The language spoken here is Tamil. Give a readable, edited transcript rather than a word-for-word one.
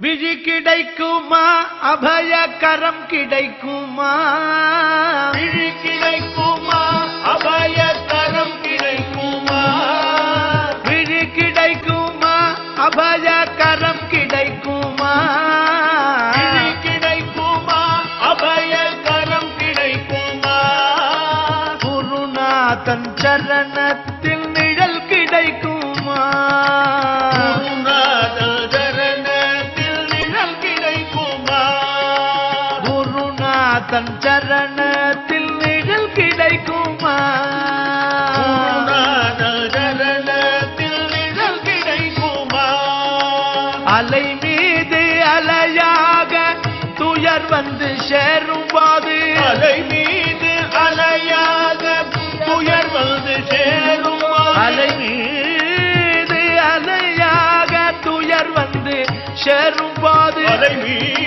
விழி கிடைக்குமா அபய கரம் கிடைக்குமா விழி கிடைக்குமா அபய கரம் கிடைக்குமா விழி கிடைக்குமா அபய கரம் கிடைக்குமா விழி கிடைக்குமா அபய கரம் கிடைக்குமா குருநாதன் சரணத்தில் நிழல் கிடைக்குமா தன் சரணத்தில் நிழல் கிடைக்குமா சரணத்தில் நிழல் கிடைக்குமா அலை மீது அலையாக துயர் வந்து சேரும் போது அலை மீது அலையாக துயர் வந்து சேரும் அலை மீது அலையாக துயர் வந்து சேரும் போது அலை மீது